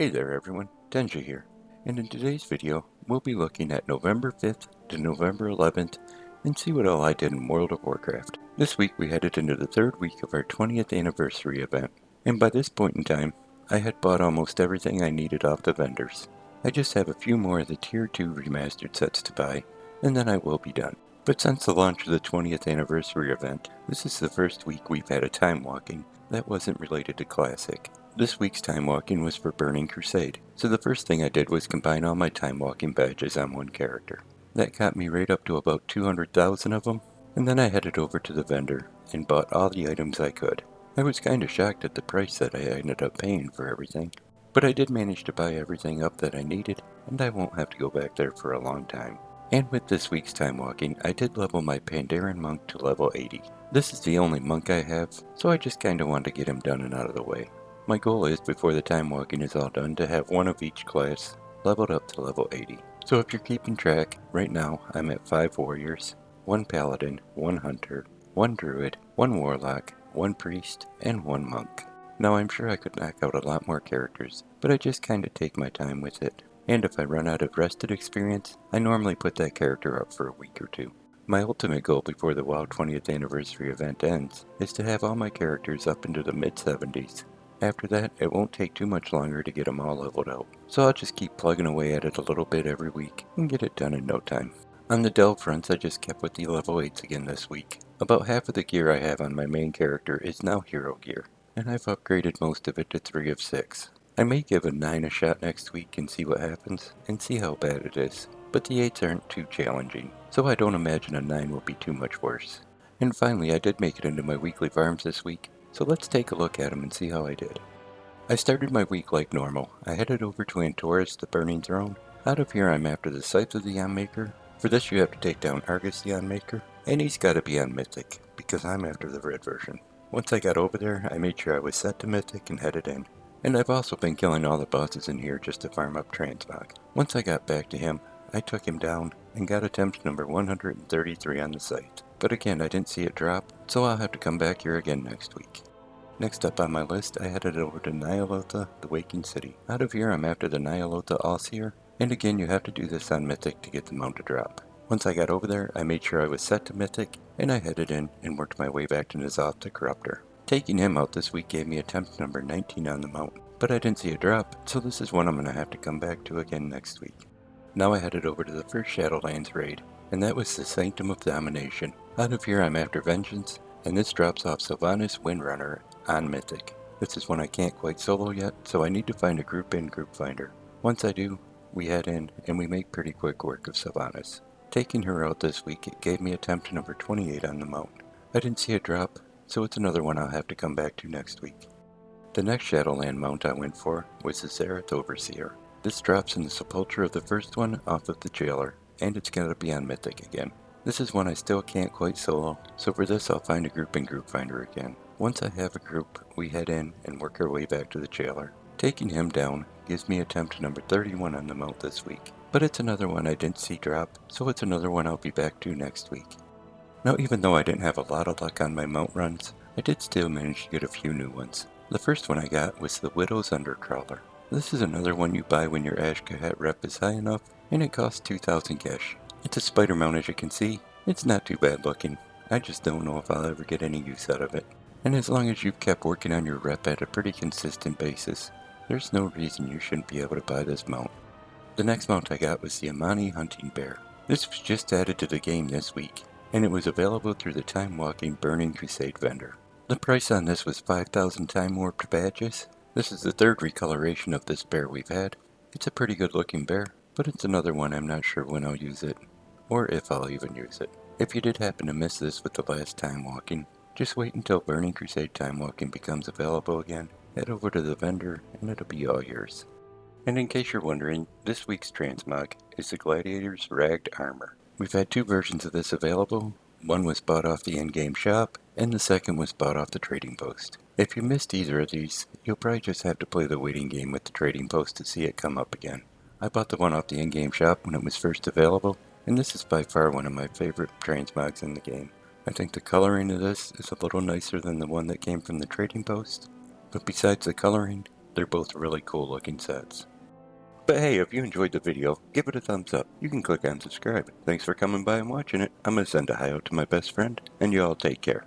Hey there everyone, Denja here, and in today's video we'll be looking at November 5th to November 11th and see what all I did in World of Warcraft. This week we headed into the third week of our 20th anniversary event, and by this point in time I had bought almost everything I needed off the vendors. I just have a few more of the Tier 2 remastered sets to buy, and then I will be done. But since the launch of the 20th anniversary event, this is the first week we've had a time walking that wasn't related to Classic. This week's time walking was for Burning Crusade, so the first thing I did was combine all my time walking badges on one character. That got me right up to about 200,000 of them, and then I headed over to the vendor and bought all the items I could. I was kinda shocked at the price that I ended up paying for everything, but I did manage to buy everything up that I needed, and I won't have to go back there for a long time. And with this week's time walking, I did level my Pandaren monk to level 80. This is the only monk I have, so I just kinda wanted to get him done and out of the way. My goal is, before the time walking is all done, to have one of each class leveled up to level 80. So if you're keeping track, right now I'm at 5 warriors, 1 paladin, 1 hunter, 1 druid, 1 warlock, 1 priest, and 1 monk. Now I'm sure I could knock out a lot more characters, but I just kinda take my time with it. And if I run out of rested experience, I normally put that character up for a week or two. My ultimate goal before the WoW 20th anniversary event ends is to have all my characters up into the mid-70s. After that, it won't take too much longer to get them all leveled out, so I'll just keep plugging away at it a little bit every week and get it done in no time. On the delve fronts, I just kept with the level 8s again this week. About half of the gear I have on my main character is now hero gear, and I've upgraded most of it to 3 of 6. I may give a 9 a shot next week and see what happens, and see how bad it is, but the 8s aren't too challenging, so I don't imagine a 9 will be too much worse. And finally, I did make it into my weekly farms this week, so let's take a look at them and see how I did. I started my week like normal. I headed over to Antorus, the Burning Throne. Out of here I'm after the Scythe of the Unmaker. For this you have to take down Argus the Unmaker, and he's gotta be on Mythic, because I'm after the red version. Once I got over there, I made sure I was set to Mythic and headed in. And I've also been killing all the bosses in here just to farm up Transmog. Once I got back to him, I took him down and got attempt number 133 on the site. But again, I didn't see it drop, so I'll have to come back here again next week. Next up on my list, I headed over to Ny'alotha, the Waking City. Out of here, I'm after the Ny'alotha Allseer, and again, you have to do this on Mythic to get the mount to drop. Once I got over there, I made sure I was set to Mythic, and I headed in and worked my way back to Ny'alotha the Corruptor. Taking him out this week gave me attempt number 19 on the mount, but I didn't see a drop, so this is one I'm going to have to come back to again next week. Now I headed over to the first Shadowlands raid, and that was the Sanctum of Domination. Out of here, I'm after Vengeance, and this drops off Sylvanas Windrunner on Mythic. This is one I can't quite solo yet, so I need to find a group in group finder. Once I do, we head in and we make pretty quick work of Sylvanas. Taking her out this week, it gave me attempt number 28 on the mount. I didn't see a drop, so it's another one I'll have to come back to next week. The next Shadowland mount I went for was the Zareth Overseer. This drops in the sepulture of the first one off of the Jailer, and it's gotta be on Mythic again. This is one I still can't quite solo, so for this I'll find a group in group finder again. Once I have a group, we head in and work our way back to the Jailer. Taking him down gives me attempt number 31 on the mount this week, but it's another one I didn't see drop, so it's another one I'll be back to next week. Now, even though I didn't have a lot of luck on my mount runs, I did still manage to get a few new ones. The first one I got was the Widow's Undercrawler. This is another one you buy when your Ashkahat rep is high enough, and it costs 2,000 gesh. It's a spider mount, as you can see. It's not too bad looking. I just don't know if I'll ever get any use out of it. And as long as you've kept working on your rep at a pretty consistent basis, there's no reason you shouldn't be able to buy this mount. The next mount I got was the Amani Hunting Bear. This was just added to the game this week, and it was available through the Time Walking Burning Crusade vendor. The price on this was 5,000 time warped badges. This is the third recoloration of this bear we've had. It's a pretty good looking bear, but it's another one I'm not sure when I'll use it, or if I'll even use it. If you did happen to miss this with the last time walking, just wait until Burning Crusade time walking becomes available again, head over to the vendor, and it'll be all yours. And in case you're wondering, this week's Transmog is the Gladiator's Ragged Armor. We've had 2 versions of this available. One was bought off the in-game shop, and the second was bought off the trading post. If you missed either of these, you'll probably just have to play the waiting game with the trading post to see it come up again. I bought the one off the in-game shop when it was first available, and this is by far one of my favorite transmogs in the game. I think the coloring of this is a little nicer than the one that came from the trading post, but besides the coloring, They're both really cool looking sets. But hey, if you enjoyed the video, give it a thumbs up. You can click on subscribe. Thanks for coming by and watching it. I'm going to send a hi out to my best friend, and you all take care.